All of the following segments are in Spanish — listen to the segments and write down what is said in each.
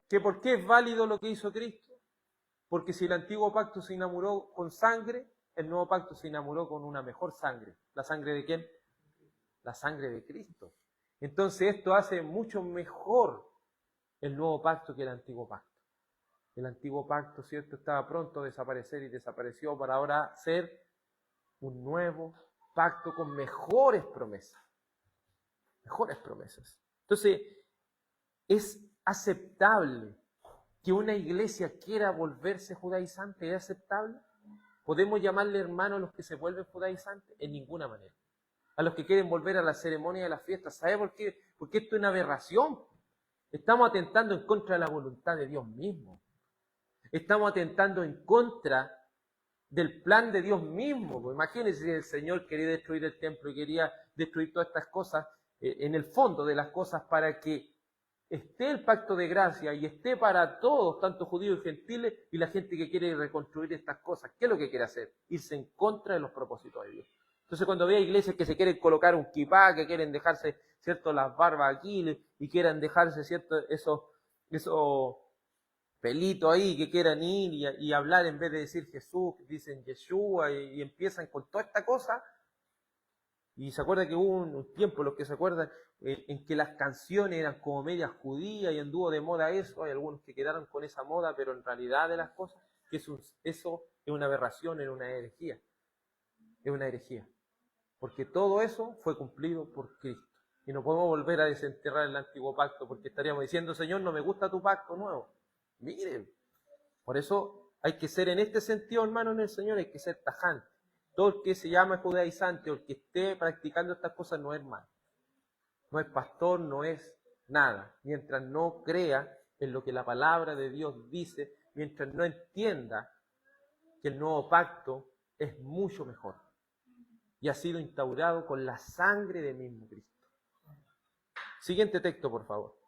¿Que por qué es válido lo que hizo Cristo? Porque si el antiguo pacto se inauguró con sangre, el nuevo pacto se inauguró con una mejor sangre. ¿La sangre de quién? La sangre de Cristo. Entonces esto hace mucho mejor el nuevo pacto que el antiguo pacto. El antiguo pacto, ¿cierto?, estaba pronto a desaparecer y desapareció para ahora ser un nuevo pacto con mejores promesas. Mejores promesas. Entonces, es aceptable que una iglesia quiera volverse judaizante. ¿Es aceptable? ¿Podemos llamarle hermanos a los que se vuelven judaizantes? En ninguna manera. A los que quieren volver a la ceremonia de las fiestas. ¿Sabe por qué? Porque esto es una aberración. Estamos atentando en contra de la voluntad de Dios mismo. Estamos atentando en contra del plan de Dios mismo. Pues imagínense si el Señor quería destruir el templo y quería destruir todas estas cosas, en el fondo de las cosas, para que esté el pacto de gracia y esté para todos, tanto judíos y gentiles, y la gente que quiere reconstruir estas cosas. ¿Qué es lo que quiere hacer? Irse en contra de los propósitos de Dios. Entonces, cuando vea iglesias que se quieren colocar un kipá, que quieren dejarse, ¿cierto?, las barbas aquí, y quieran dejarse, ¿cierto?, esos pelitos ahí, que quieran ir y hablar, en vez de decir Jesús, dicen Yeshua, y empiezan con toda esta cosa. Y se acuerda que hubo un tiempo, los que se acuerdan, en que las canciones eran como medias judías y anduvo de moda eso. Hay algunos que quedaron con esa moda, pero en realidad de las cosas, que eso es una aberración, es una herejía. Es una herejía. Porque todo eso fue cumplido por Cristo. Y no podemos volver a desenterrar el antiguo pacto, porque estaríamos diciendo, Señor, no me gusta tu pacto nuevo. Miren, por eso hay que ser en este sentido, hermano, en el Señor, hay que ser tajante. Todo el que se llama judaizante o el que esté practicando estas cosas no es hermano. No es pastor, no es nada. Mientras no crea en lo que la palabra de Dios dice, mientras no entienda que el nuevo pacto es mucho mejor. Y ha sido instaurado con la sangre del mismo Cristo. Siguiente texto, por favor.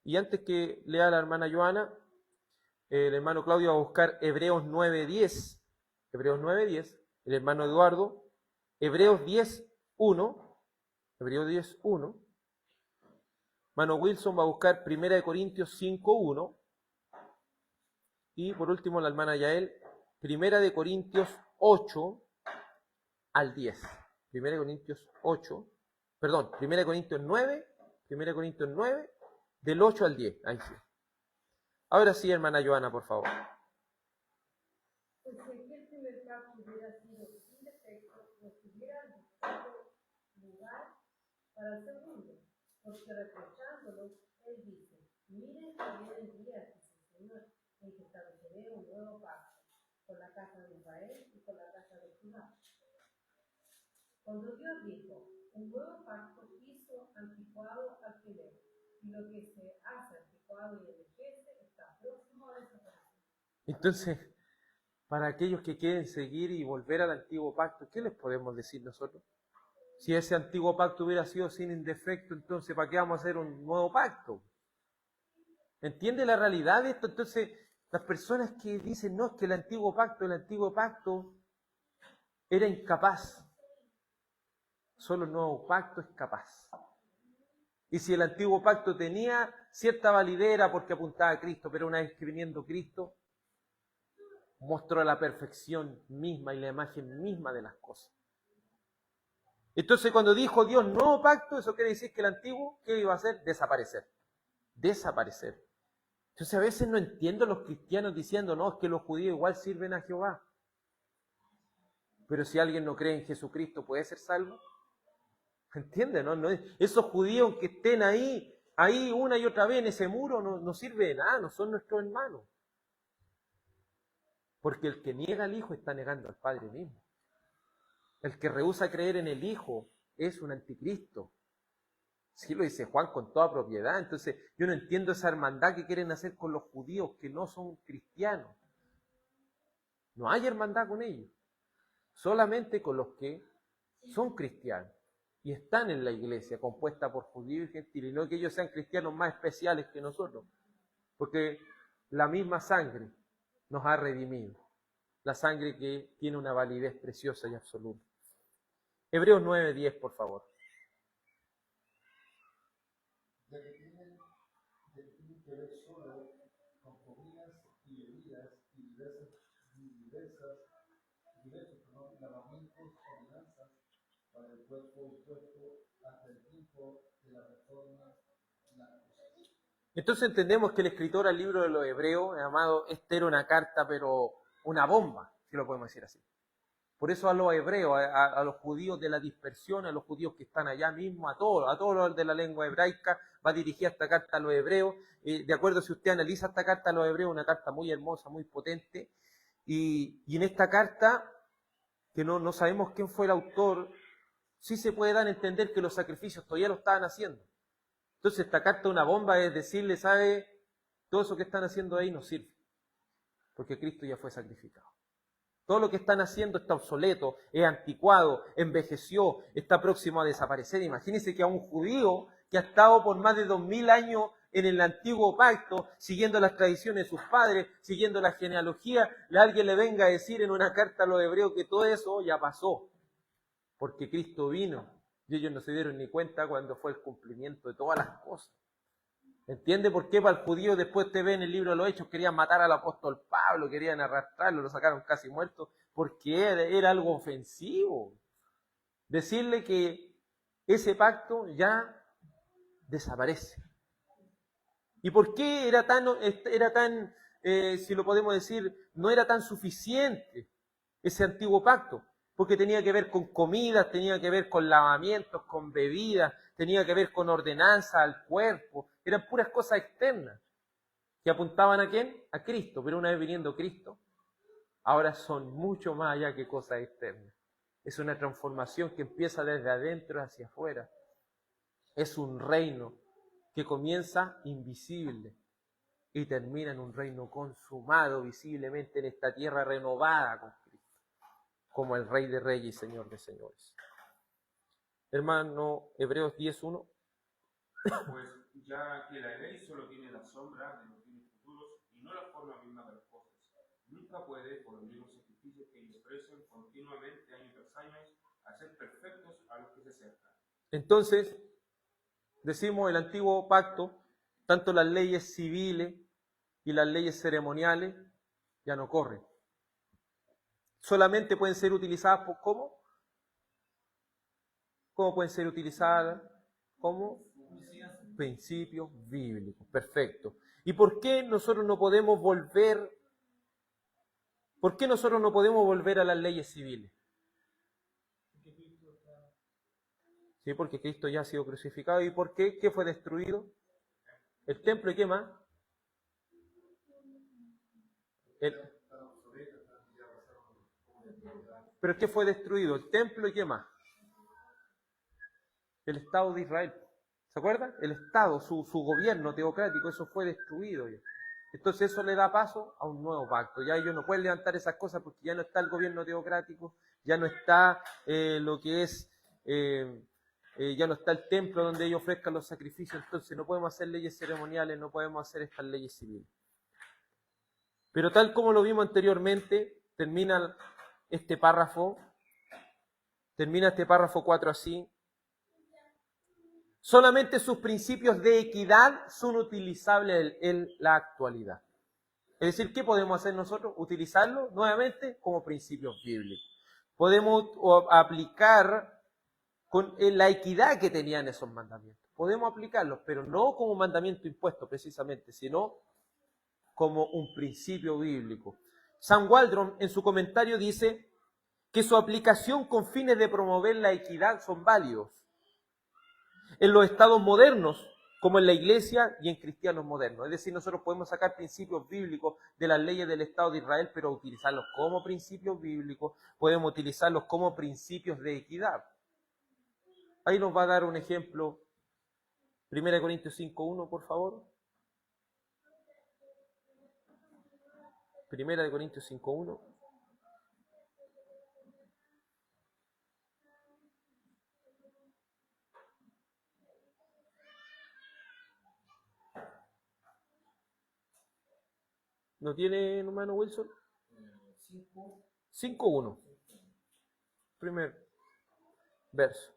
Y antes que lea la hermana Joana, el hermano Claudio va a buscar Hebreos 9:10. Hebreos 9:10. El hermano Eduardo, Hebreos 10:1. Hebreos 10:1. Hermano Wilson va a buscar 1 Corintios 5:1. Y por último la hermana Yael, 1 Corintios 8 al 10. 1 Corintios 8, perdón, 1 Corintios 9, 1 Corintios 9, del 8 al 10. Ahí sí. Ahora sí, hermana Joana, por favor. Pues si aquel primer pacto hubiera sido sin defecto, nos hubiera buscado lugar para el segundo, porque reprochándolo, él dice, miren que vienen días, dice el Señor, en que estableceré un nuevo pacto con la casa de Israel y con la casa de Judá. Cuando Dios dijo, un nuevo pacto hizo anticuado al primero, y lo que se hace anticuado y envejece está próximo a desaparecer. Entonces, para aquellos que quieren seguir y volver al antiguo pacto, ¿qué les podemos decir nosotros? Si ese antiguo pacto hubiera sido sin defecto, entonces ¿para qué vamos a hacer un nuevo pacto? ¿Entiende la realidad de esto? Entonces, las personas que dicen, no, es que el antiguo pacto era incapaz. Solo el nuevo pacto es capaz. Y si el antiguo pacto tenía cierta validez era porque apuntaba a Cristo, pero una vez que viniendo Cristo, mostró la perfección misma y la imagen misma de las cosas. Entonces, cuando dijo Dios nuevo pacto, eso quiere decir que el antiguo, ¿qué iba a hacer? Desaparecer. Desaparecer. Entonces, a veces no entiendo a los cristianos diciendo, no, es que los judíos igual sirven a Jehová. Pero si alguien no cree en Jesucristo, ¿puede ser salvo? ¿Entiende? ¿No? Esos judíos que estén ahí una y otra vez en ese muro, no sirve de nada, no son nuestros hermanos. Porque el que niega al Hijo está negando al Padre mismo. El que rehúsa creer en el Hijo es un anticristo. Sí lo dice Juan con toda propiedad. Entonces yo no entiendo esa hermandad que quieren hacer con los judíos que no son cristianos. No hay hermandad con ellos. Solamente con los que son cristianos y están en la iglesia compuesta por judíos y gentiles. Y no que ellos sean cristianos más especiales que nosotros. Porque la misma sangre nos ha redimido. La sangre que tiene una validez preciosa y absoluta. Hebreos 9:10, por favor. Ya que tienen de ti que ver solo con comidas y bebidas y diversos lavamientos, ordenanzas para el cuerpo impuesto hasta el tiempo de la reforma de las cosas. Entonces entendemos que el escritor al libro de los Hebreos, amado, esta era una carta, pero una bomba, si lo podemos decir así. Por eso a los hebreos, a los judíos de la dispersión, a los judíos que están allá mismo, a todos los de la lengua hebraica, va dirigida esta carta a los hebreos. De acuerdo, si usted analiza esta carta a los hebreos, una carta muy hermosa, muy potente. Y en esta carta, que no sabemos quién fue el autor, sí se puede dar a entender que los sacrificios todavía lo estaban haciendo. Entonces esta carta es una bomba, es decirle, ¿sabe? Todo eso que están haciendo ahí no sirve, porque Cristo ya fue sacrificado. Todo lo que están haciendo está obsoleto, es anticuado, envejeció, está próximo a desaparecer. Imagínense que a un judío que ha estado por más de 2000 años en el antiguo pacto, siguiendo las tradiciones de sus padres, siguiendo la genealogía, alguien le venga a decir en una carta a los hebreos que todo eso ya pasó, porque Cristo vino y ellos no se dieron ni cuenta cuando fue el cumplimiento de todas las cosas. ¿Entiende por qué para el judío después te ve en el libro de los Hechos querían matar al apóstol Pablo, querían arrastrarlo, lo sacaron casi muerto? Porque era algo ofensivo. Decirle que ese pacto ya desaparece. ¿Y por qué era tan si lo podemos decir, no era tan suficiente ese antiguo pacto? Porque tenía que ver con comidas, tenía que ver con lavamientos, con bebidas, tenía que ver con ordenanza al cuerpo. Eran puras cosas externas que apuntaban ¿a quién? A Cristo. Pero una vez viniendo Cristo, ahora son mucho más allá que cosas externas. Es una transformación que empieza desde adentro hacia afuera. Es un reino que comienza invisible y termina en un reino consumado visiblemente en esta tierra renovada con Cristo, como el Rey de Reyes y Señor de Señores. Hermano, Hebreos 10:1. Pues ya que la ley solo tiene la sombra de los bienes futuros y no la forma misma de las cosas, nunca puede, por los mismos sacrificios que ellos ofrecen continuamente año tras año, hacer perfectos a los que se acercan. Entonces, decimos el antiguo pacto, tanto las leyes civiles y las leyes ceremoniales ya no corren. Solamente pueden ser utilizadas por ¿cómo? ¿Cómo pueden ser utilizadas? Como principios bíblicos. Perfecto. ¿Y por qué nosotros no podemos volver? ¿Por qué nosotros no podemos volver a las leyes civiles? Sí, porque Cristo ya ha sido crucificado. ¿Y por qué? ¿Qué fue destruido? El templo, ¿y qué más? ¿Pero qué fue destruido? El templo, ¿y qué más? El Estado de Israel. ¿Se acuerdan? El Estado, su gobierno teocrático, eso fue destruido. Entonces eso le da paso a un nuevo pacto. Ya ellos no pueden levantar esas cosas porque ya no está el gobierno teocrático, ya no está lo que es, ya no está el templo donde ellos ofrezcan los sacrificios. Entonces no podemos hacer leyes ceremoniales, no podemos hacer estas leyes civiles. Pero tal como lo vimos anteriormente, termina este párrafo 4 así. Solamente sus principios de equidad son utilizables en la actualidad. Es decir, ¿qué podemos hacer nosotros? Utilizarlo nuevamente como principios bíblicos. Podemos aplicar con la equidad que tenían esos mandamientos. Podemos aplicarlos, pero no como mandamiento impuesto precisamente, sino como un principio bíblico. Sam Waldron en su comentario dice que su aplicación con fines de promover la equidad son válidos en los estados modernos, como en la iglesia y en cristianos modernos. Es decir, nosotros podemos sacar principios bíblicos de las leyes del Estado de Israel, pero utilizarlos como principios bíblicos, podemos utilizarlos como principios de equidad. Ahí nos va a dar un ejemplo, 1 Corintios 5:1, por favor. 1 Corintios 5:1. ¿No tiene, hermano Wilson? 5:1. Primer verso.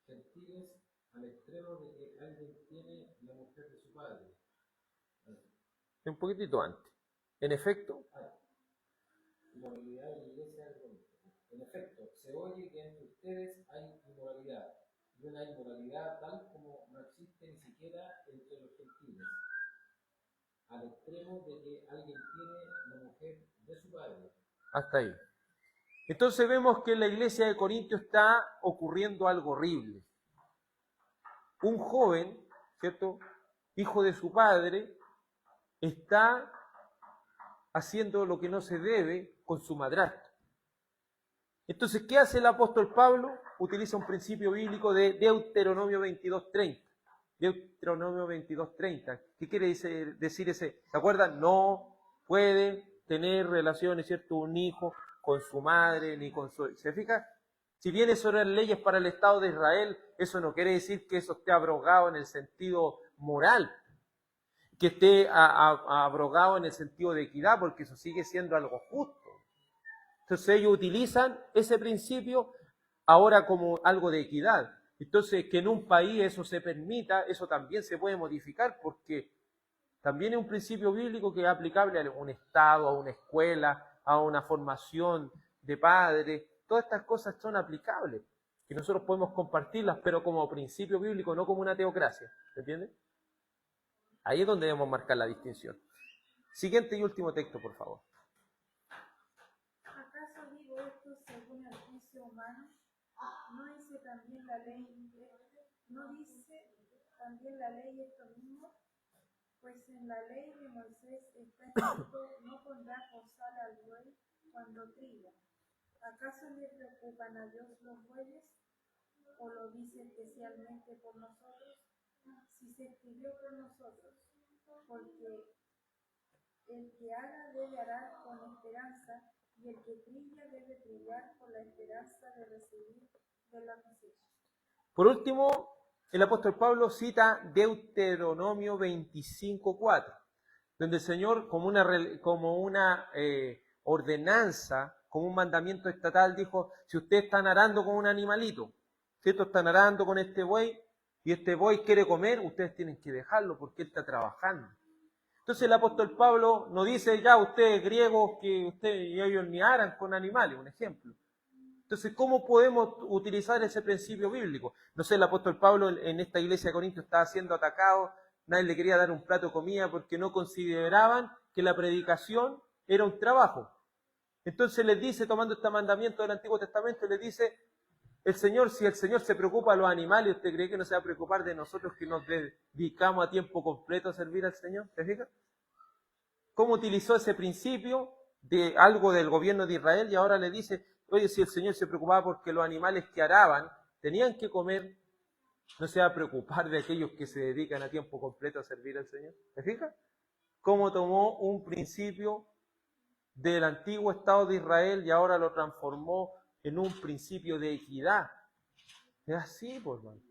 Gentiles, al extremo de que hay mujer tiene la mujer de su padre. Un poquitito antes. En efecto, Inmoralidad en la iglesia de Corinto. En efecto, se oye que entre ustedes hay inmoralidad, y una inmoralidad tal como no existe ni siquiera entre los gentiles, al extremo de que alguien tiene la mujer de su padre. hasta ahí. Entonces vemos que en la iglesia de Corinto está ocurriendo algo horrible. Un joven, ¿cierto?, hijo de su padre, está haciendo lo que no se debe con su madrastra. Entonces, ¿qué hace el apóstol Pablo? Utiliza un principio bíblico de Deuteronomio 22:30. Deuteronomio 22:30. ¿Qué quiere decir ese? ¿Se acuerdan? No puede tener relaciones, ¿cierto?, un hijo con su madre ni con su... ¿Se fija? Si bien eso eran leyes para el Estado de Israel, eso no quiere decir que eso esté abrogado en el sentido moral, que esté abrogado en el sentido de equidad, porque eso sigue siendo algo justo. Entonces ellos utilizan ese principio ahora como algo de equidad. Entonces que en un país eso se permita, eso también se puede modificar, porque también es un principio bíblico que es aplicable a un Estado, a una escuela, a una formación de padres. Todas estas cosas son aplicables, que nosotros podemos compartirlas, pero como principio bíblico, no como una teocracia. ¿Entiendes? Ahí es donde debemos marcar la distinción. Siguiente y último texto, por favor. ¿Acaso digo esto según el juicio humano? ¿No dice también la ley esto mismo? Pues en la ley de Moisés está escrito: no pondrá bozal al buey cuando trilla. ¿Acaso le preocupan a Dios los bueyes? ¿O lo dice especialmente por nosotros? Si se escribió por nosotros, porque el que ara debe arar con esperanza, y el que trilla debe trillar con la esperanza de recibir de la cosecha. Por último, el apóstol Pablo cita Deuteronomio 25:4, donde el Señor, como una ordenanza, como un mandamiento estatal, dijo: si ustedes están arando con un animalito, ¿cierto?, están arando con este buey, y este buey quiere comer, ustedes tienen que dejarlo porque él está trabajando. Entonces el apóstol Pablo no dice: ya ustedes griegos, que ustedes y ellos ni aran con animales, un ejemplo. Entonces, ¿cómo podemos utilizar ese principio bíblico? No sé, el apóstol Pablo en esta iglesia de Corinto estaba siendo atacado, nadie le quería dar un plato de comida porque no consideraban que la predicación era un trabajo. Entonces les dice, tomando este mandamiento del Antiguo Testamento, les dice: el Señor, si el Señor se preocupa de los animales, ¿usted cree que no se va a preocupar de nosotros que nos dedicamos a tiempo completo a servir al Señor? ¿Se fija? ¿Cómo utilizó ese principio de algo del gobierno de Israel? Y ahora le dice: oye, si el Señor se preocupaba porque los animales que araban tenían que comer, ¿no se va a preocupar de aquellos que se dedican a tiempo completo a servir al Señor? ¿Se fija? Cómo tomó un principio del antiguo Estado de Israel y ahora lo transformó en un principio de equidad. Es así, por hermano.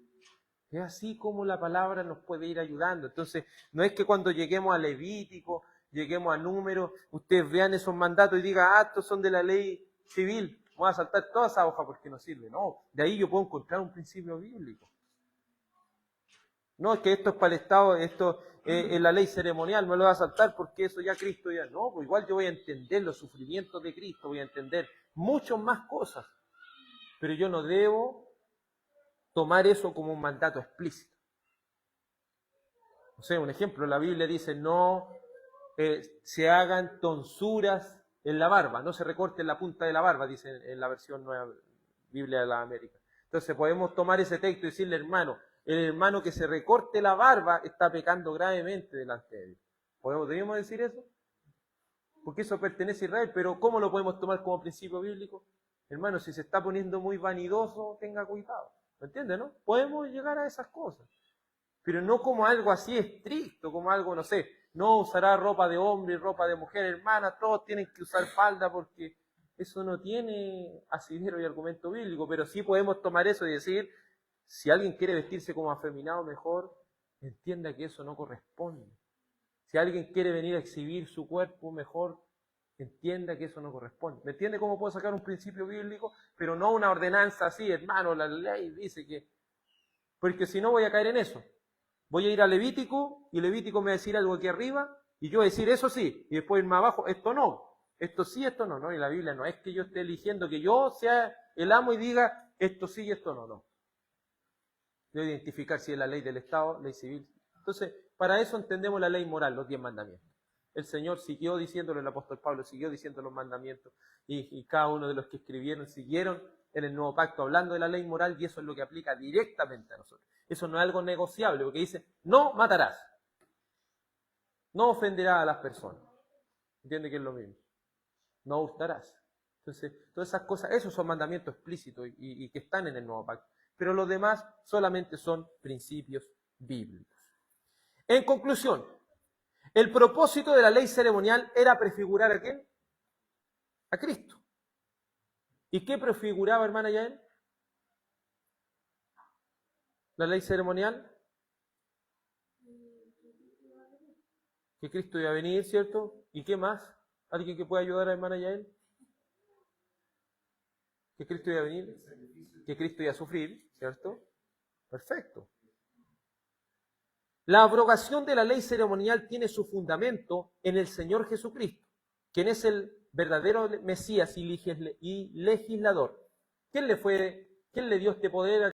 Es así como la palabra nos puede ir ayudando. Entonces, no es que cuando lleguemos a Levítico, lleguemos a Números, ustedes vean esos mandatos y digan: estos son de la ley civil, voy a saltar toda esa hoja porque no sirve. No, de ahí yo puedo encontrar un principio bíblico. No, es que esto es para el Estado, esto es la ley ceremonial, me lo voy a saltar porque eso ya Cristo ya... No, pues igual yo voy a entender los sufrimientos de Cristo, voy a entender muchas más cosas, pero yo no debo tomar eso como un mandato explícito. No sé, un ejemplo, la Biblia dice: no se hagan tonsuras en la barba, no se recorte en la punta de la barba, dice en la versión Nueva Biblia de la América. Entonces podemos tomar ese texto y decirle: hermano, el hermano que se recorte la barba está pecando gravemente delante de Dios. ¿Debemos decir eso? Porque eso pertenece a Israel, pero ¿cómo lo podemos tomar como principio bíblico? Hermano, si se está poniendo muy vanidoso, tenga cuidado. ¿Me entiende, no? Podemos llegar a esas cosas, pero no como algo así estricto, como algo, no sé, no usará ropa de hombre y ropa de mujer, hermana, todos tienen que usar falda, porque eso no tiene asidero y argumento bíblico, pero sí podemos tomar eso y decir: si alguien quiere vestirse como afeminado, mejor entienda que eso no corresponde. Si alguien quiere venir a exhibir su cuerpo, mejor entienda que eso no corresponde. ¿Me entiende cómo puedo sacar un principio bíblico, pero no una ordenanza así? Hermano, la ley dice que... Porque si no voy a caer en eso. Voy a ir a Levítico y Levítico me va a decir algo aquí arriba y yo voy a decir eso sí, y después irme abajo, esto no, esto sí, esto no, no, y la Biblia no es que yo esté eligiendo que yo sea el amo y diga esto sí y esto no, no. Debo identificar si es la ley del Estado, ley civil. Entonces, para eso entendemos la ley moral, los 10 mandamientos. El Señor siguió diciéndolo, el apóstol Pablo siguió diciendo los mandamientos y cada uno de los que escribieron siguieron en el nuevo pacto hablando de la ley moral y eso es lo que aplica directamente a nosotros. Eso no es algo negociable porque dice, no matarás, no ofenderás a las personas. ¿Entiende que es lo mismo? No hurtarás. Entonces, todas esas cosas, esos son mandamientos explícitos y que están en el nuevo pacto. Pero los demás solamente son principios bíblicos. En conclusión, el propósito de la ley ceremonial era prefigurar ¿a quién? A Cristo. ¿Y qué prefiguraba, hermana Yael? La ley ceremonial. Que Cristo iba a venir, ¿cierto? ¿Y qué más? ¿Alguien que pueda ayudar a hermana Yael? Que Cristo iba a venir. Que Cristo iba a sufrir, ¿cierto? Perfecto. La abrogación de la ley ceremonial tiene su fundamento en el Señor Jesucristo, quien es el verdadero Mesías y legislador. ¿Quién le dio este poder a